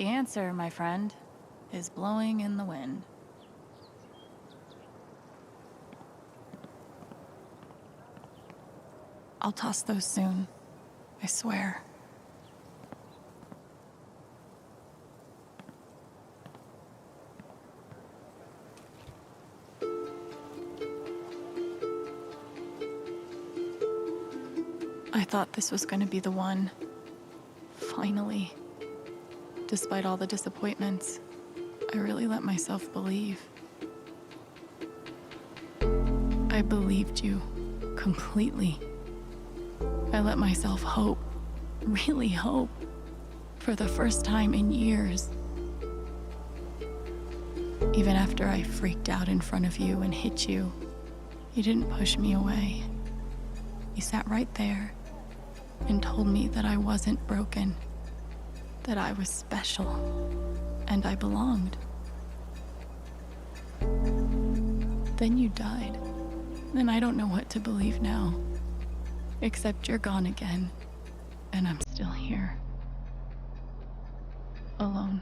The answer, my friend, is blowing in the wind. I'll toss those soon, I swear. I thought this was going to be the one. Finally. Despite all the disappointments, I really let myself believe. I believed you completely. I let myself hope, really hope, for the first time in years. Even after I freaked out in front of you and hit you, you didn't push me away. You sat right there and told me that I wasn't broken, that I was special, and I belonged. Then you died, and I don't know what to believe now, except you're gone again, and I'm still here, alone.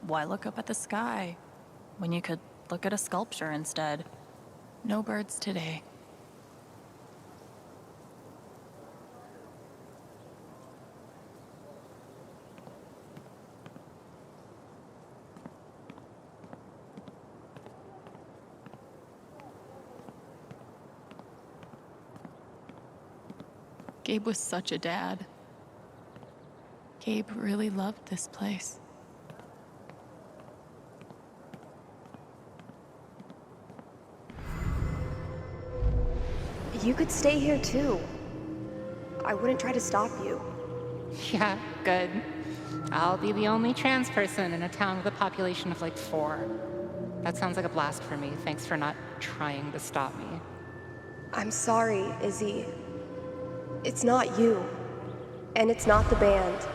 Why look up at the sky when you could look at a sculpture instead? No birds today. Gabe was such a dad. Gabe really loved this place. You could stay here too. I wouldn't try to stop you. Yeah, good. I'll be the only trans person in a town with a population of like 4. That sounds like a blast for me. Thanks for not trying to stop me. I'm sorry, Izzy. It's not you. And it's not the band.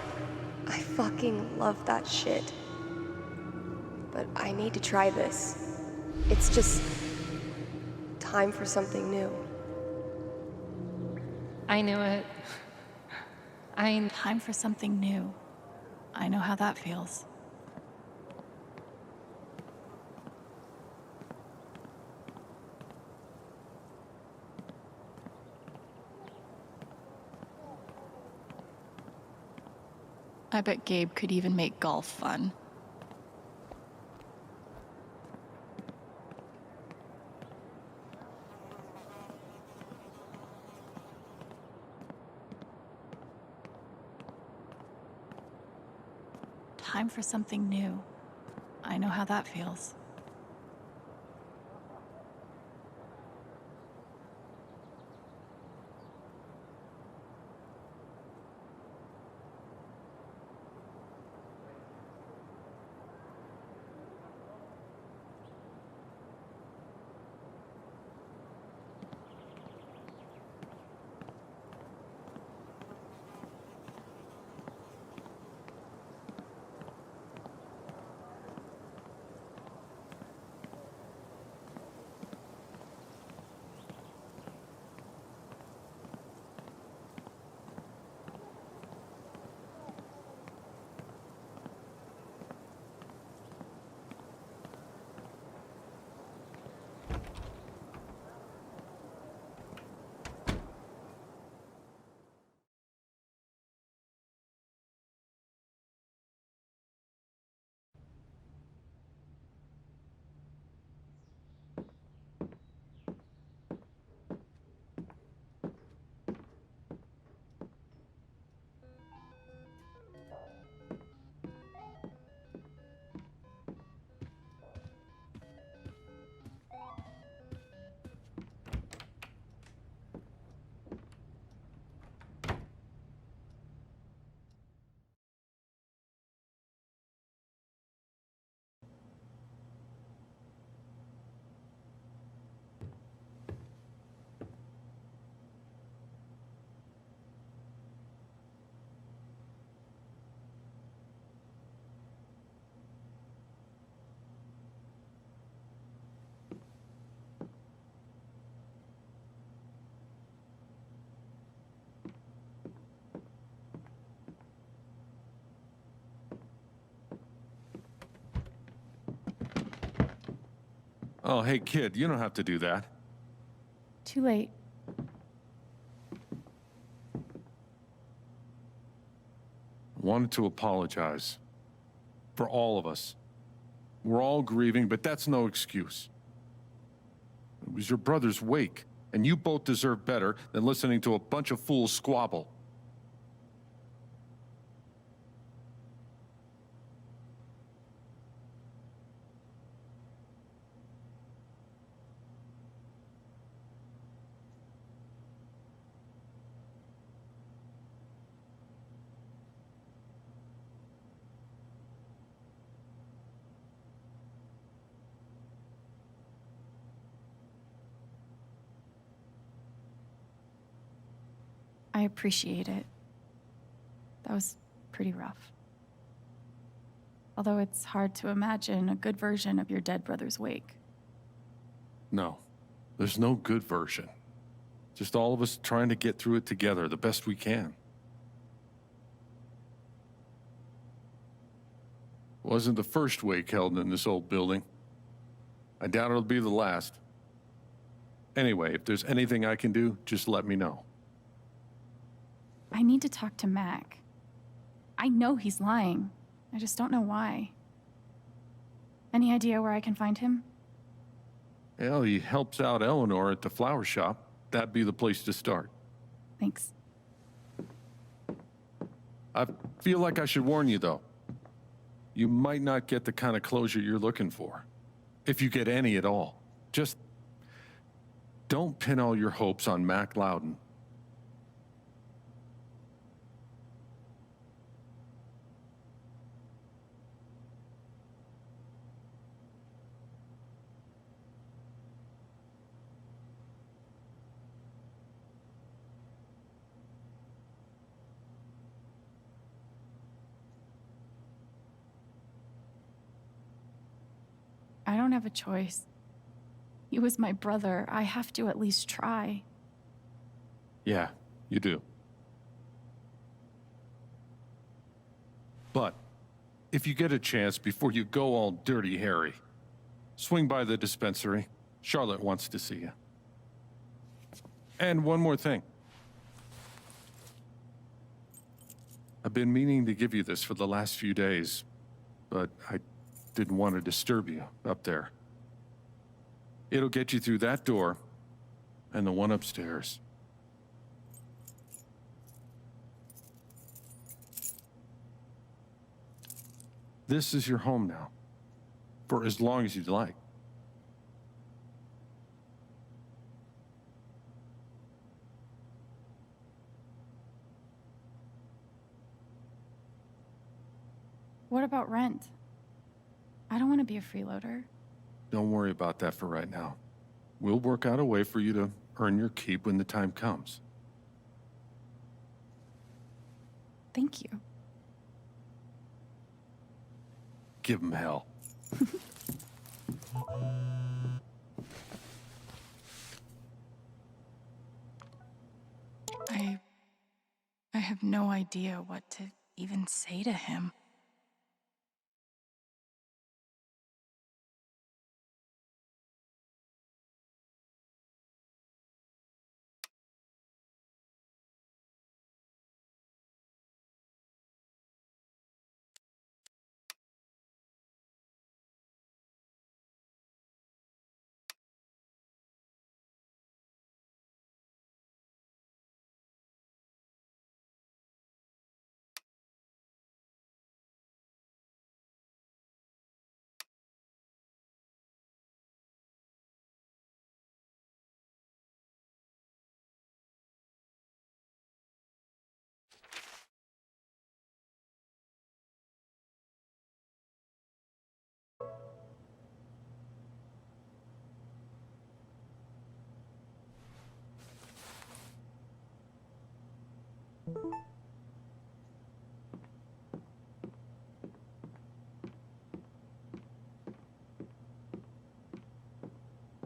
I fucking love that shit. But I need to try this. It's just time for something new. I knew it. Time for something new. I know how that feels. I bet Gabe could even make golf fun. Time for something new. I know how that feels. Oh, hey, kid, you don't have to do that. Too late. I wanted to apologize. For all of us. We're all grieving, but that's no excuse. It was your brother's wake, and you both deserve better than listening to a bunch of fools squabble. I appreciate it. That was pretty rough. Although it's hard to imagine a good version of your dead brother's wake. No, there's no good version. Just all of us trying to get through it together the best we can. Wasn't the first wake held in this old building. I doubt it'll be the last. Anyway, if there's anything I can do, just let me know. I need to talk to Mac. I know he's lying. I just don't know why. Any idea where I can find him? Well, he helps out Eleanor at the flower shop. That'd be the place to start. Thanks. I feel like I should warn you, though. You might not get the kind of closure you're looking for. If you get any at all. Just don't pin all your hopes on Mac Loudon. I don't have a choice. He was my brother. I have to at least try. Yeah, you do. But if you get a chance before you go all Dirty Harry, swing by the dispensary. Charlotte wants to see you. And one more thing. I've been meaning to give you this for the last few days, but I didn't want to disturb you up there. It'll get you through that door and the one upstairs. This is your home now, for as long as you'd like. What about rent? I don't want to be a freeloader. Don't worry about that for right now. We'll work out a way for you to earn your keep when the time comes. Thank you. Give him hell. I have no idea what to even say to him.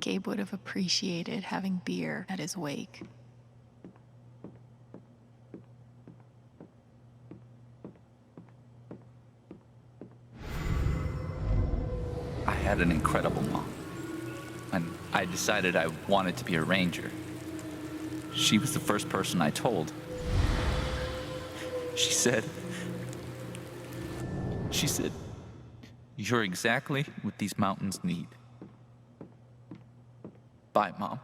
Gabe would have appreciated having beer at his wake. I had an incredible mom. I decided I wanted to be a ranger. She was the first person I told. She said, "You're exactly what these mountains need." Bye, Mom.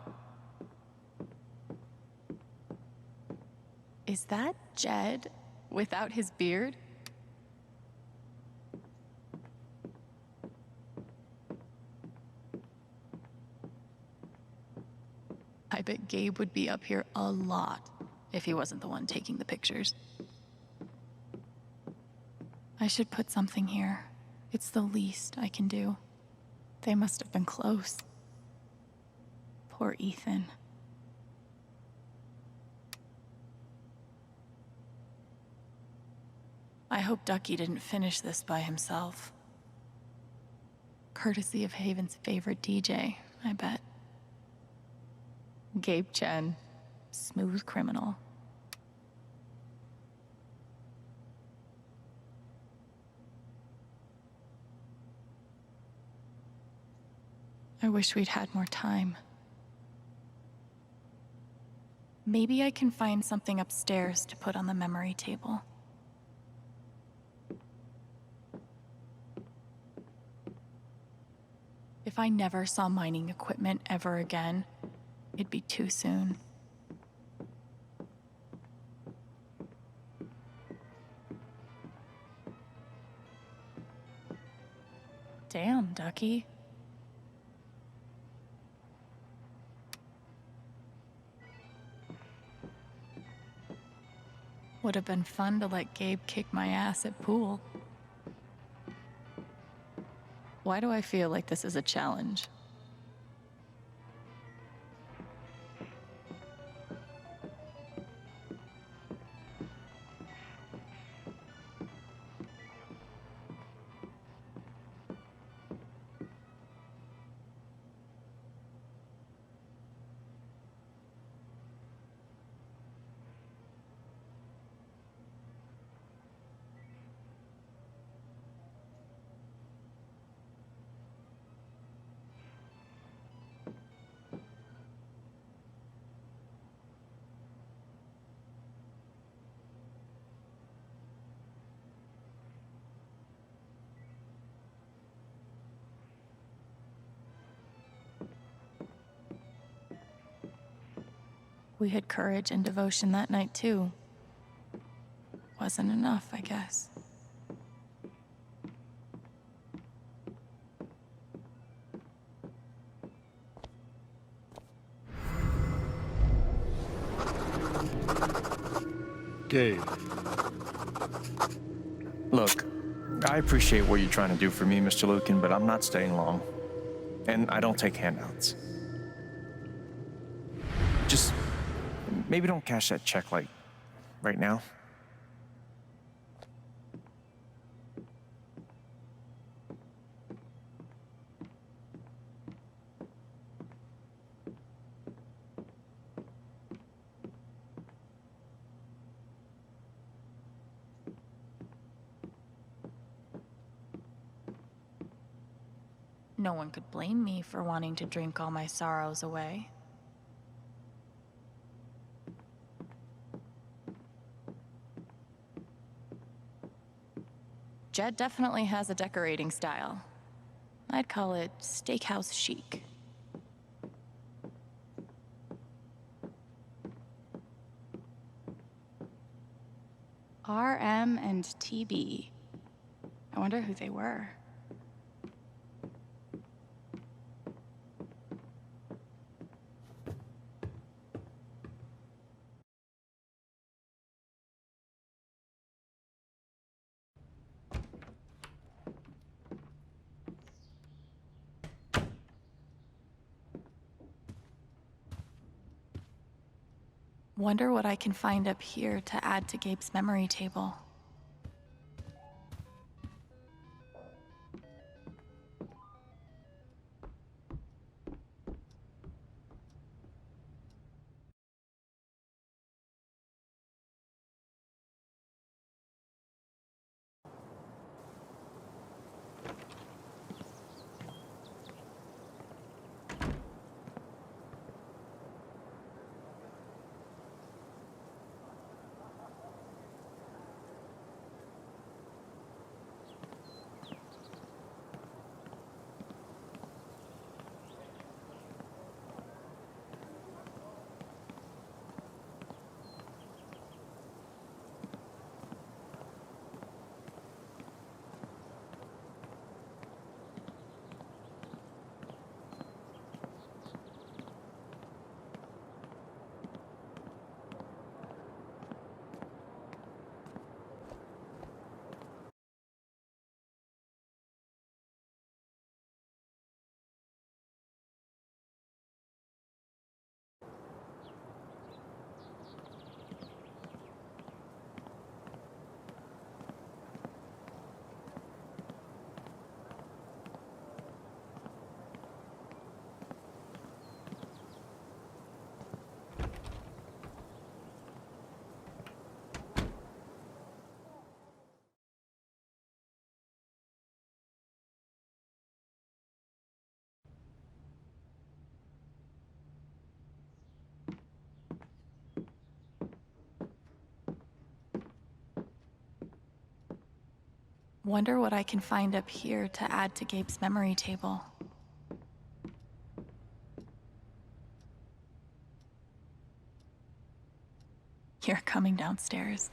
Is that Jed without his beard? I bet Gabe would be up here a lot if he wasn't the one taking the pictures. I should put something here. It's the least I can do. They must have been close. Poor Ethan. I hope Ducky didn't finish this by himself. Courtesy of Haven's favorite DJ, I bet. Gabe Chen, smooth criminal. I wish we'd had more time. Maybe I can find something upstairs to put on the memory table. If I never saw mining equipment ever again, it'd be too soon. Damn, Ducky. Would have been fun to let Gabe kick my ass at pool. Why do I feel like this is a challenge? We had courage and devotion that night, too. Wasn't enough, I guess. Gabe. Look, I appreciate what you're trying to do for me, Mr. Lucan, but I'm not staying long. And I don't take handouts. Just maybe don't cash that check, like, right now. No one could blame me for wanting to drink all my sorrows away. Jed definitely has a decorating style. I'd call it steakhouse chic. RM and TB. I wonder who they were. Wonder what I can find up here to add to Gabe's memory table. Wonder what I can find up here to add to Gabe's memory table. You're coming downstairs.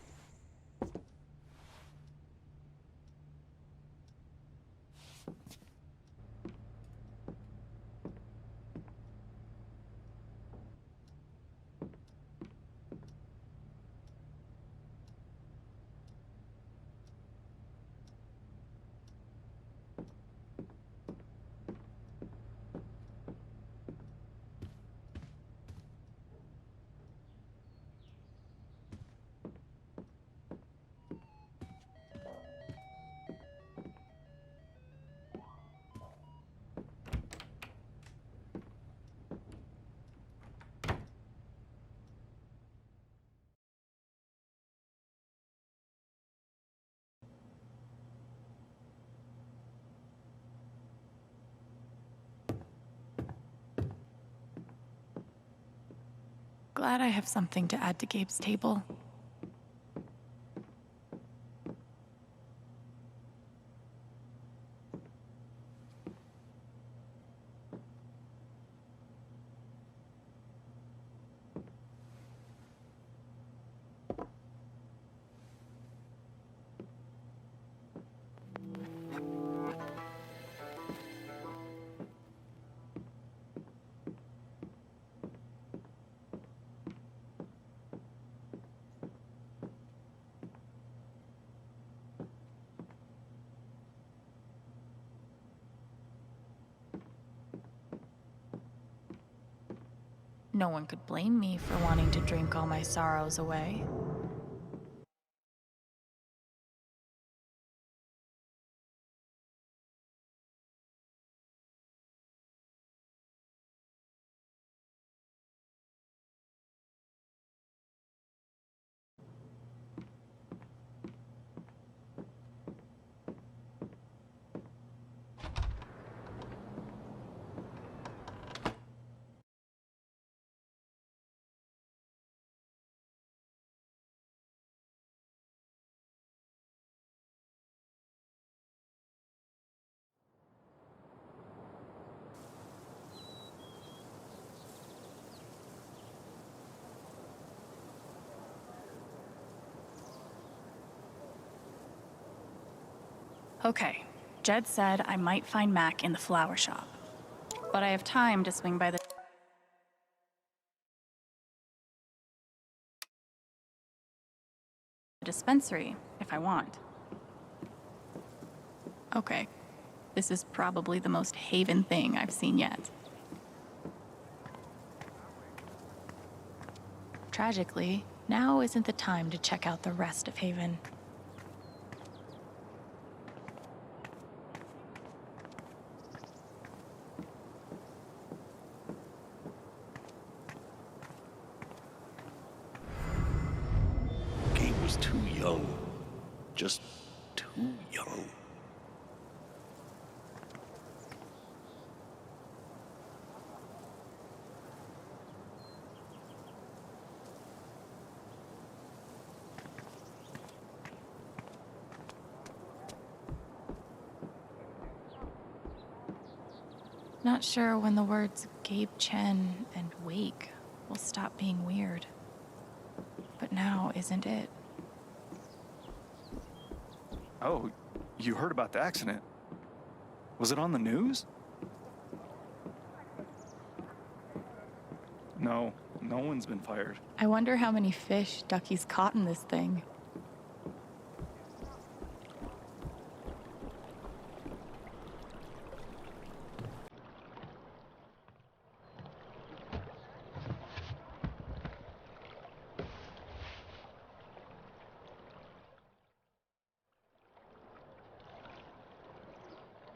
Glad I have something to add to Gabe's table. No one could blame me for wanting to drink all my sorrows away. Okay, Jed said I might find Mac in the flower shop, but I have time to swing by the dispensary if I want. Okay, this is probably the most Haven thing I've seen yet. Tragically, now isn't the time to check out the rest of Haven. Gabe was too young. Just too young. Not sure when the words Gabe Chen and wake will stop being weird. But now isn't it? Oh, you heard about the accident? Was it on the news? No, no one's been fired. I wonder how many fish Ducky's caught in this thing.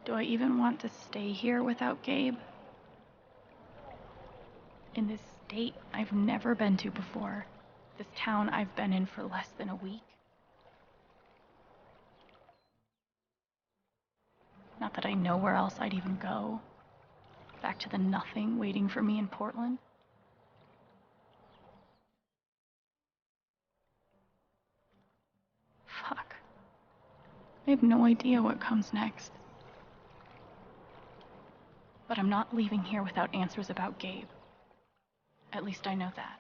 Do I even want to stay here without Gabe? In this state I've never been to before. This town I've been in for less than a week. Not that I know where else I'd even go. Back to the nothing waiting for me in Portland. Fuck. I have no idea what comes next. But I'm not leaving here without answers about Gabe. At least I know that.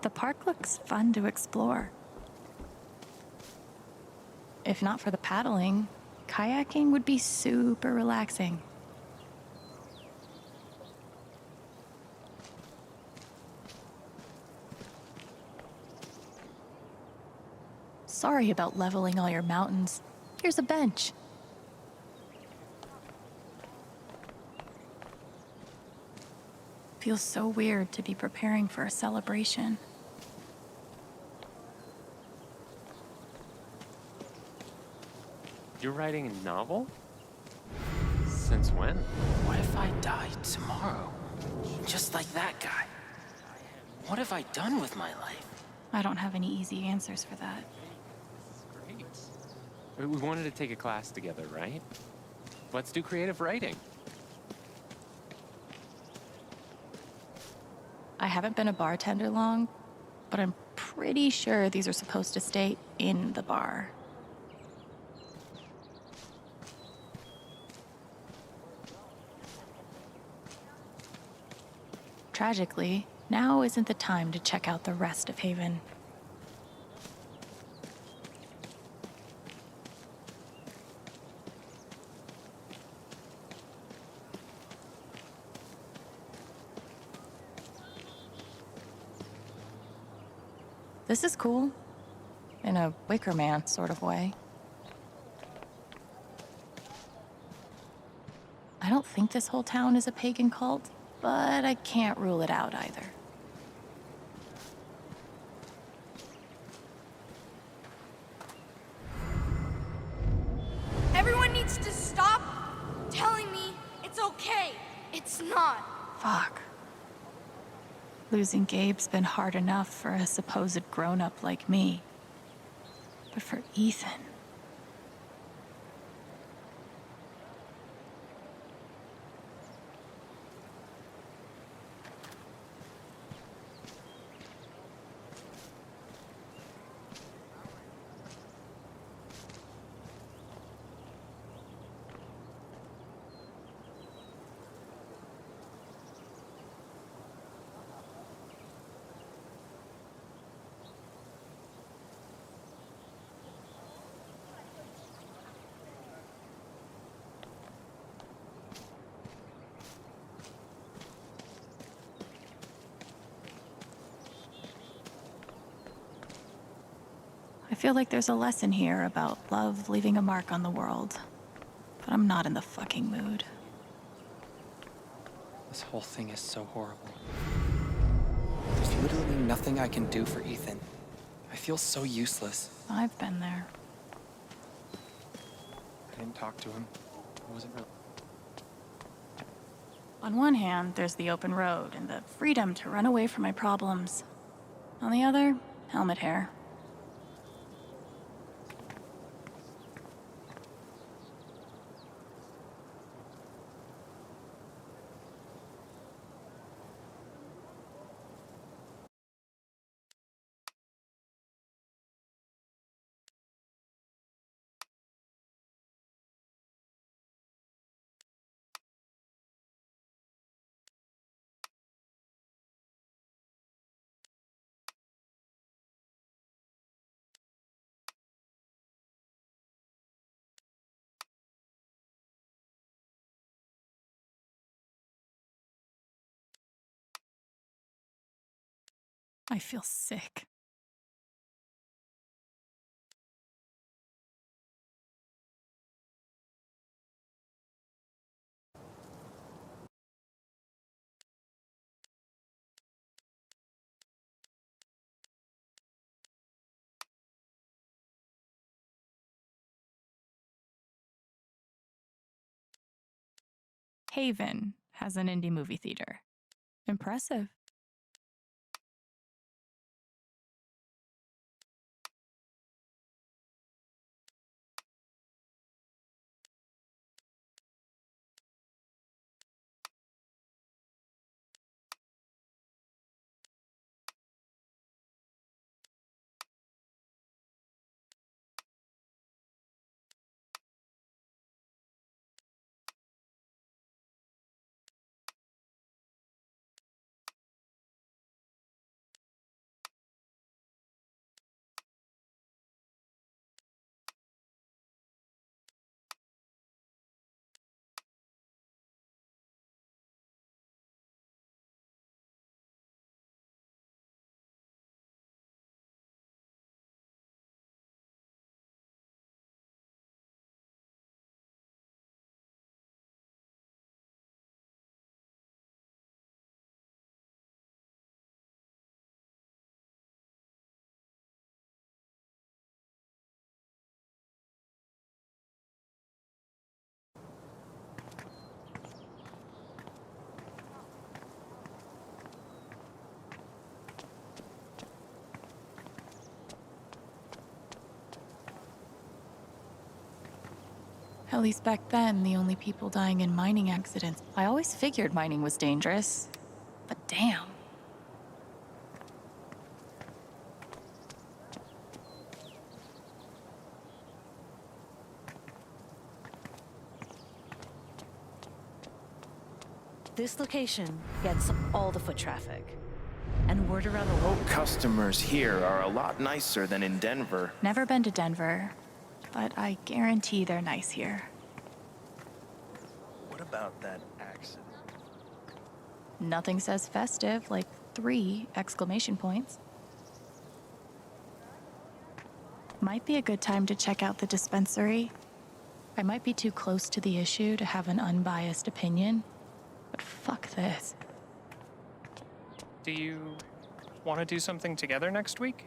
The park looks fun to explore. If not for the paddling, kayaking would be super relaxing. Sorry about leveling all your mountains. Here's a bench. Feels so weird to be preparing for a celebration. You're writing a novel? Since when? What if I die tomorrow? Just like that guy? What have I done with my life? I don't have any easy answers for that. Great. We wanted to take a class together, right? Let's do creative writing. I haven't been a bartender long, but I'm pretty sure these are supposed to stay in the bar. Tragically, now isn't the time to check out the rest of Haven. This is cool, in a Wicker Man sort of way. I don't think this whole town is a pagan cult, but I can't rule it out either. Everyone needs to stop telling me it's okay. It's not. Fuck. Losing Gabe's been hard enough for a supposed grown-up like me. But for Ethan... I feel like there's a lesson here about love leaving a mark on the world. But I'm not in the fucking mood. This whole thing is so horrible. There's literally nothing I can do for Ethan. I feel so useless. I've been there. I didn't talk to him. I wasn't really... On one hand, there's the open road and the freedom to run away from my problems. On the other, helmet hair. I feel sick. Haven has an indie movie theater. Impressive. At least back then, the only people dying in mining accidents. I always figured mining was dangerous, but damn. This location gets all the foot traffic. And word around the world. Customers here are a lot nicer than in Denver. Never been to Denver, but I guarantee they're nice here. What about that accident? Nothing says festive like 3 exclamation points. Might be a good time to check out the dispensary. I might be too close to the issue to have an unbiased opinion, but fuck this. Do you want to do something together next week?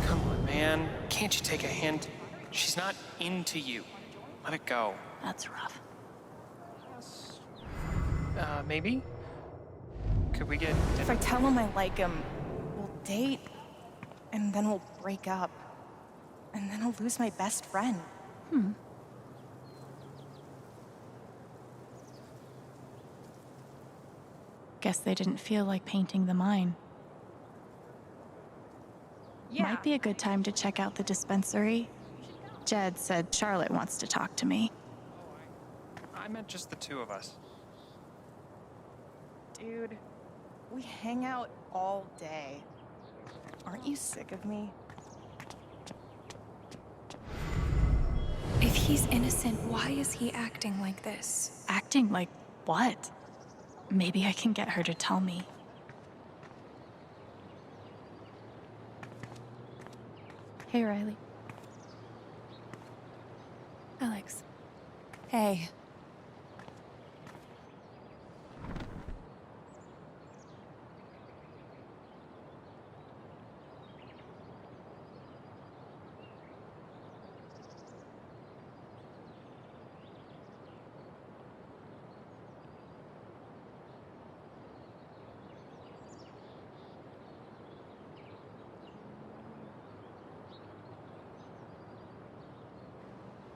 Come on, man. Can't you take a hint? She's not into you. Let it go. That's rough. Maybe? Could we get dinner? If I tell him I like him, we'll date, and then we'll break up. And then I'll lose my best friend. Guess they didn't feel like painting the mine. Yeah. Might be a good time to check out the dispensary. Jed said Charlotte wants to talk to me. I meant just the two of us. Dude, we hang out all day. Aren't you sick of me? If he's innocent, why is he acting like this? Acting like what? Maybe I can get her to tell me. Hey, Riley. Alex. Hey.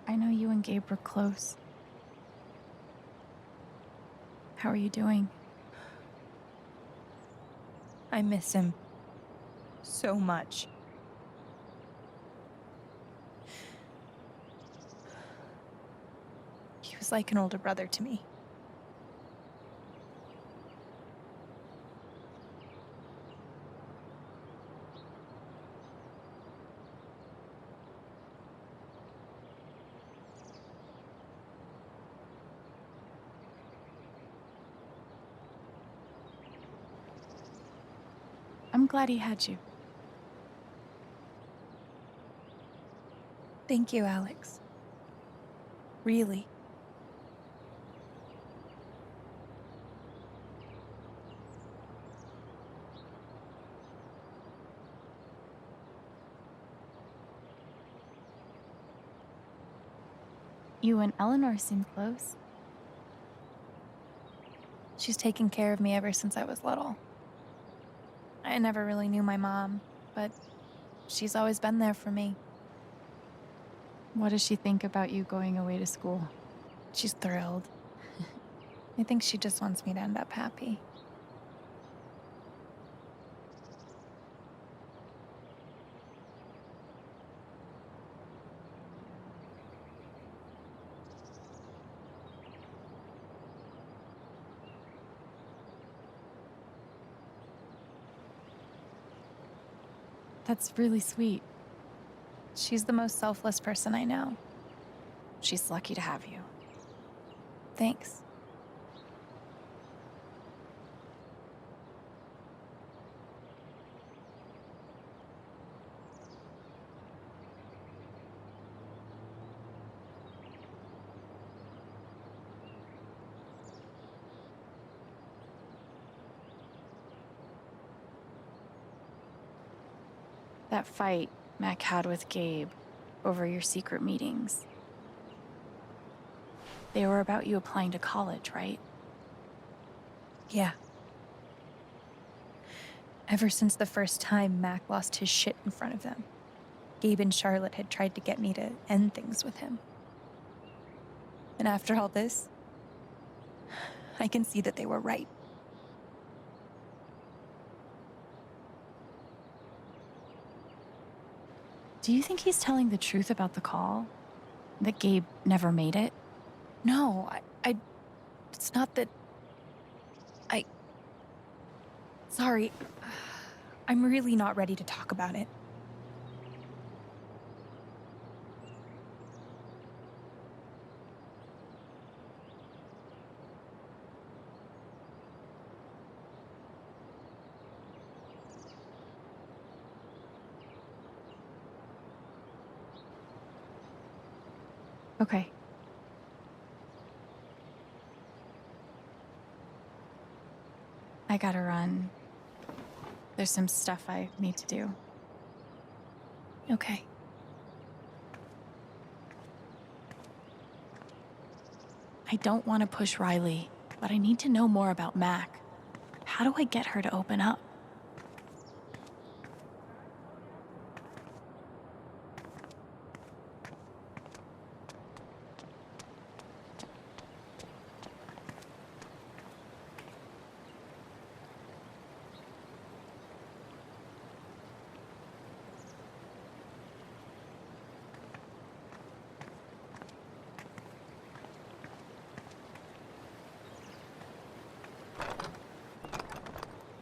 I know you and Gabe were close. How are you doing? I miss him so much. He was like an older brother to me. I'm glad he had you. Thank you, Alex. Really. You and Eleanor seem close. She's taken care of me ever since I was little. I never really knew my mom, but she's always been there for me. What does she think about you going away to school? She's thrilled. I think she just wants me to end up happy. That's really sweet. She's the most selfless person I know. She's lucky to have you. Thanks. That fight Mac had with Gabe over your secret meetings. They were about you applying to college, right? Yeah. Ever since the first time Mac lost his shit in front of them, Gabe and Charlotte had tried to get me to end things with him. And after all this, I can see that they were right. Do you think he's telling the truth about the call? That Gabe never made it? No, it's not that... Sorry. I'm really not ready to talk about it. Okay. I gotta run. There's some stuff I need to do. Okay. I don't want to push Riley, but I need to know more about Mac. How do I get her to open up?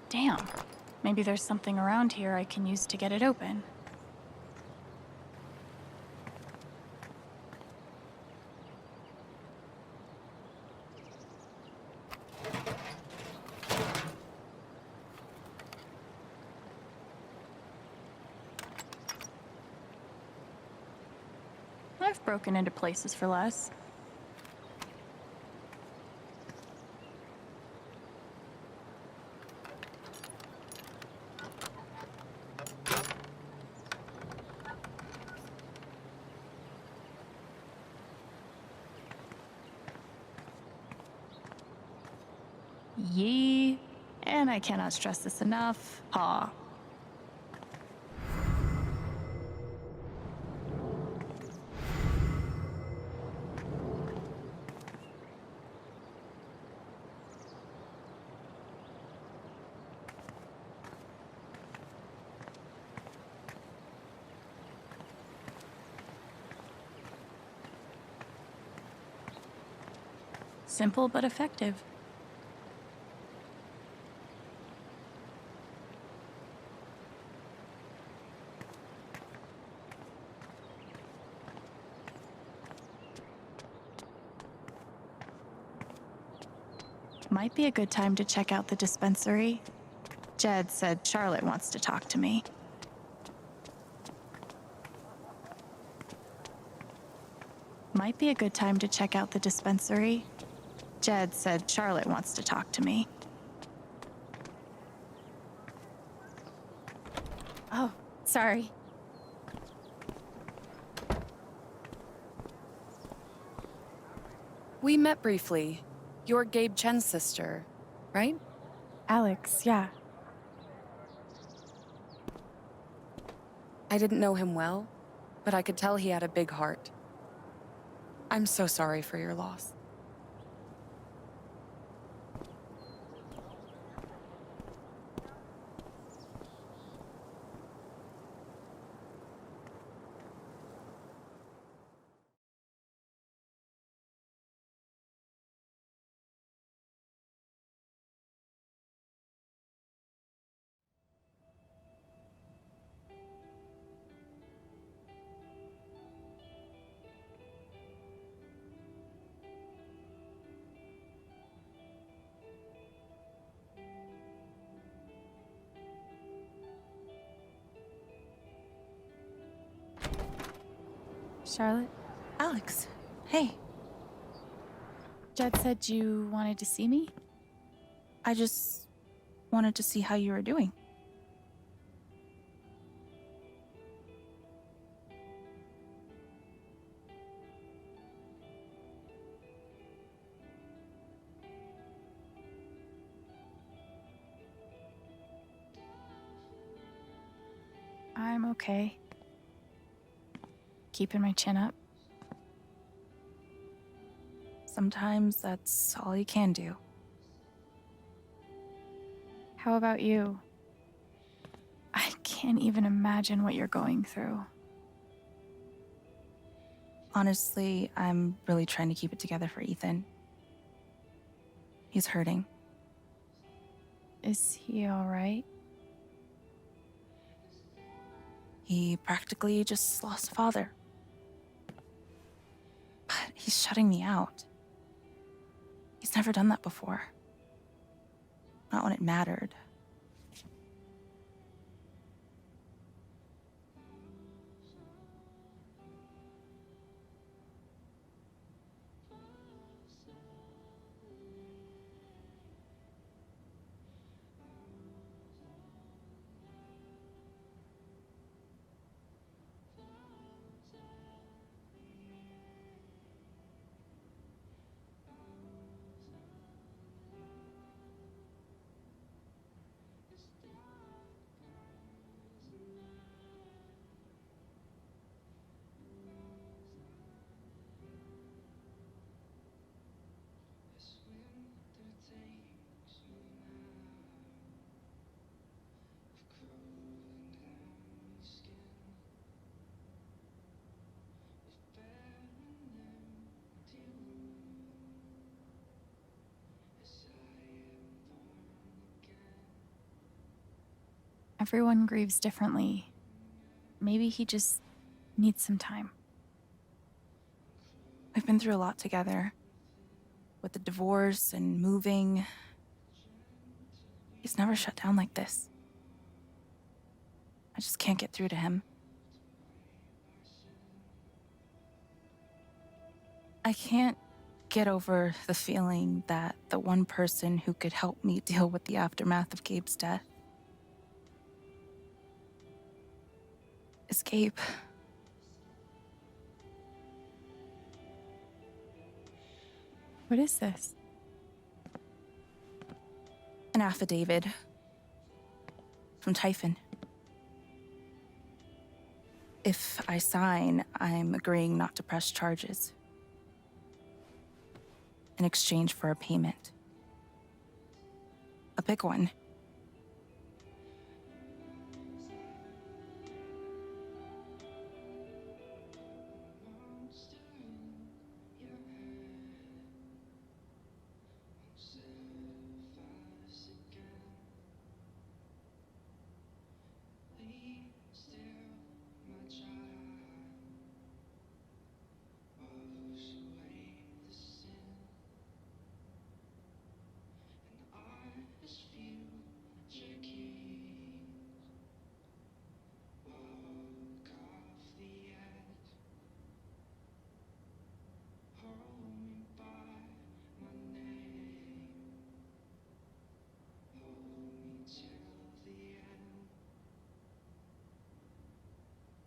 Damn. Maybe there's something around here I can use to get it open. I've broken into places for less. Yee, and I cannot stress this enough. Ha. Simple but effective. Might be a good time to check out the dispensary. Jed said Charlotte wants to talk to me. Might be a good time to check out the dispensary. Jed said Charlotte wants to talk to me. Oh, sorry. We met briefly. You're Gabe Chen's sister. right? Alex, yeah. I didn't know him well, but I could tell he had a big heart. I'm so sorry for your loss. Charlotte, Alex, hey. Jed said you wanted to see me? I just wanted to see how you were doing. I'm okay. Keeping my chin up. Sometimes that's all you can do. How about you? I can't even imagine what you're going through. Honestly, I'm really trying to keep it together for Ethan. He's hurting. Is he all right? He practically just lost a father. But he's shutting me out. He's never done that before. Not when it mattered. Everyone grieves differently. Maybe he just needs some time. We've been through a lot together. With the divorce and moving. He's never shut down like this. I just can't get through to him. I can't get over the feeling that the one person who could help me deal with the aftermath of Gabe's death is Gabe. What is this? An affidavit from Typhon. If I sign, I'm agreeing not to press charges in exchange for a payment. A big one.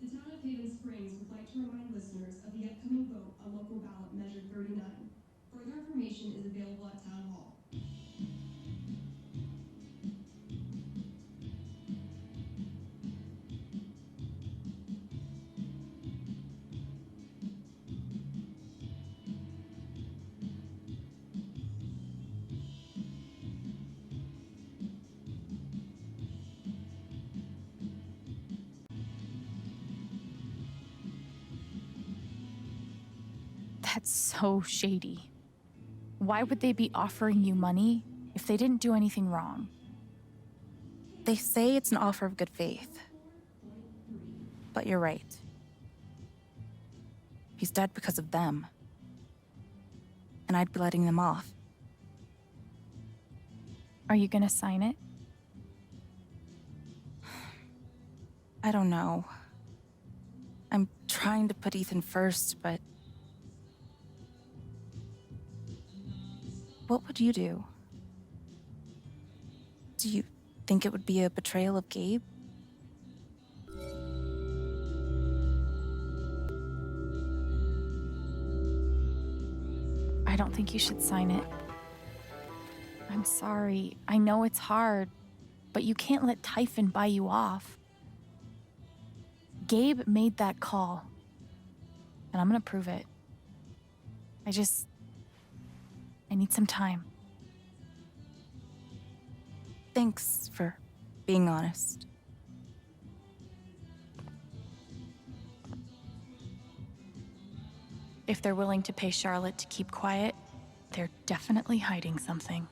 The town of Haven Springs would like to remind listeners of the upcoming vote on local ballot measure 39. Further information is available at Town Hall. That's so shady. Why would they be offering you money if they didn't do anything wrong? They say it's an offer of good faith. But you're right. He's dead because of them. And I'd be letting them off. Are you gonna sign it? I don't know. I'm trying to put Ethan first, but... What would you do? Do you think it would be a betrayal of Gabe? I don't think you should sign it. I'm sorry. I know it's hard, but you can't let Typhon buy you off. Gabe made that call, and I'm gonna prove it. I need some time. Thanks for being honest. If they're willing to pay Charlotte to keep quiet, they're definitely hiding something.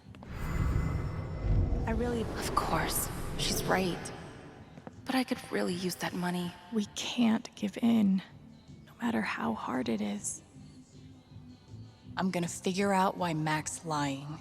Of course, she's right. But I could really use that money. We can't give in, no matter how hard it is. I'm gonna figure out why Mac's lying.